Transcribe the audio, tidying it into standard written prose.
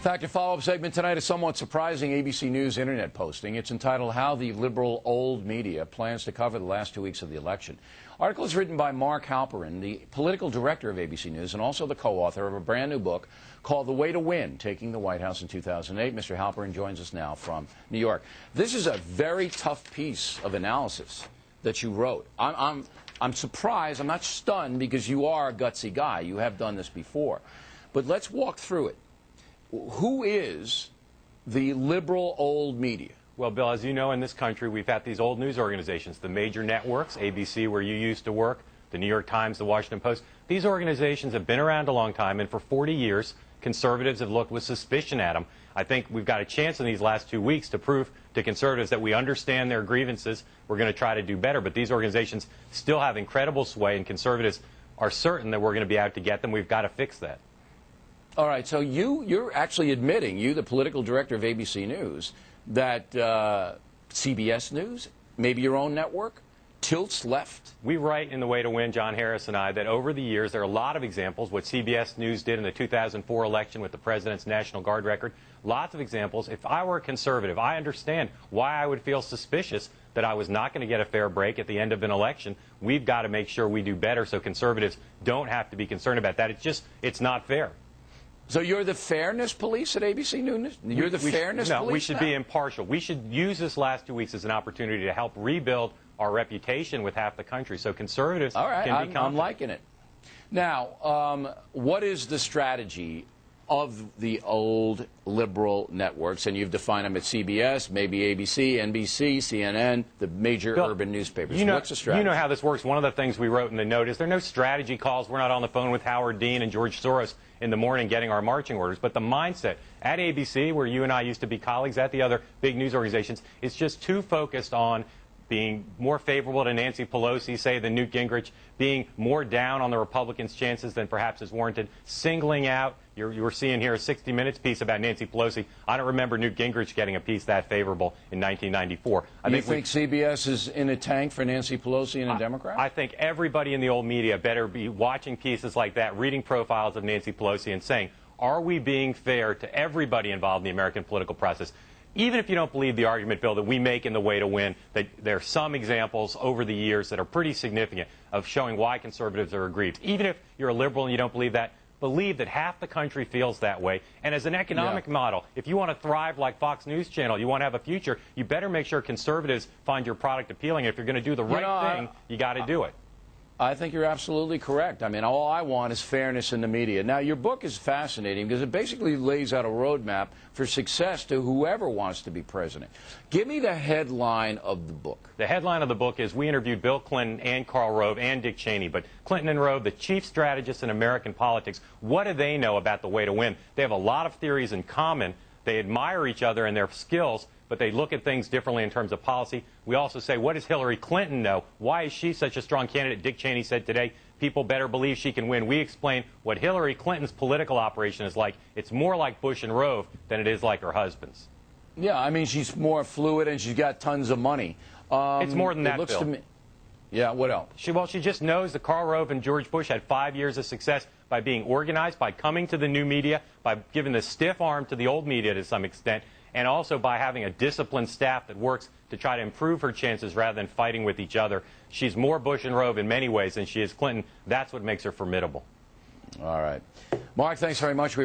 In fact, a follow-up segment tonight, a somewhat surprising ABC News internet posting. It's entitled, How the Liberal Old Media Plans to Cover the Last 2 Weeks of the Election. Article is written by Mark Halperin, the political director of ABC News and also the co-author of a brand new book called The Way to Win, Taking the White House in 2008. Mr. Halperin joins us now from New York. This is a very tough piece of analysis that you wrote. I'm surprised, I'm not stunned, because you are a gutsy guy. You have done this before. But let's walk through it. Who is the liberal old media? Well, Bill, as you know, in this country, we've had these old news organizations, the major networks, ABC, where you used to work, the New York Times, the Washington Post. These organizations have been around a long time, and for 40 years, conservatives have looked with suspicion at them. I think we've got a chance in these last 2 weeks to prove to conservatives that we understand their grievances. We're going to try to do better, but these organizations still have incredible sway, and conservatives are certain that we're going to be out to get them. We've got to fix that. All right, so you're actually admitting, you, the political director of ABC News, that CBS News, maybe your own network, tilts left? We write in The Way to Win, John Harris and I, that over the years there are a lot of examples, what CBS News did in the 2004 election with the President's National Guard record, lots of examples. If I were a conservative, I understand why I would feel suspicious that I was not going to get a fair break at the end of an election. We've got to make sure we do better so conservatives don't have to be concerned about that. It's not fair. So you're the fairness police at ABC News? You're the fairness police? No, we should be impartial. We should use this last 2 weeks as an opportunity to help rebuild our reputation with half the country so conservatives can be confident. I'm liking it. Now, what is the strategy of the old liberal networks? And you've defined them at CBS, maybe ABC, NBC, CNN, the major urban newspapers. What's the strategy? You know how this works. One of the things we wrote in the note is there are no strategy calls. We're not on the phone with Howard Dean and George Soros in the morning getting our marching orders. But the mindset at ABC, where you and I used to be colleagues, at the other big news organizations, is just too focused on being more favorable to Nancy Pelosi, say, than Newt Gingrich, being more down on the Republicans' chances than perhaps is warranted, singling out. You were seeing here a 60 Minutes piece about Nancy Pelosi. I don't remember Newt Gingrich getting a piece that favorable in 1994. You think CBS is in a tank for Nancy Pelosi and a Democrat? I think everybody in the old media better be watching pieces like that, reading profiles of Nancy Pelosi and saying, are we being fair to everybody involved in the American political process? Even if you don't believe the argument, Bill, that we make in The Way to Win, that there are some examples over the years that are pretty significant of showing why conservatives are aggrieved. Even if you're a liberal and you don't believe that, believe that half the country feels that way. And as an economic model, if you want to thrive like Fox News Channel, you want to have a future, you better make sure conservatives find your product appealing. If you're going to do the right thing, you got to do it. I think you're absolutely correct. I mean, all I want is fairness in the media. Now, your book is fascinating because it basically lays out a roadmap for success to whoever wants to be president. Give me the headline of the book. The headline of the book is we interviewed Bill Clinton and Karl Rove and Dick Cheney, but Clinton and Rove, the chief strategists in American politics, what do they know about the way to win? They have a lot of theories in common. They admire each other and their skills, but they look at things differently in terms of policy. We also say, what does Hillary Clinton know? Why is she such a strong candidate? Dick Cheney said today, people better believe she can win. We explain what Hillary Clinton's political operation is like. It's more like Bush and Rove than it is like her husband's. Yeah, I mean, she's more fluid and she's got tons of money. It's more than that, Bill. Yeah, what else? She just knows that Karl Rove and George Bush had 5 years of success by being organized, by coming to the new media, by giving the stiff arm to the old media to some extent, and also by having a disciplined staff that works to try to improve her chances rather than fighting with each other. She's more Bush and Rove in many ways than she is Clinton. That's what makes her formidable. All right. Mark, thanks very much.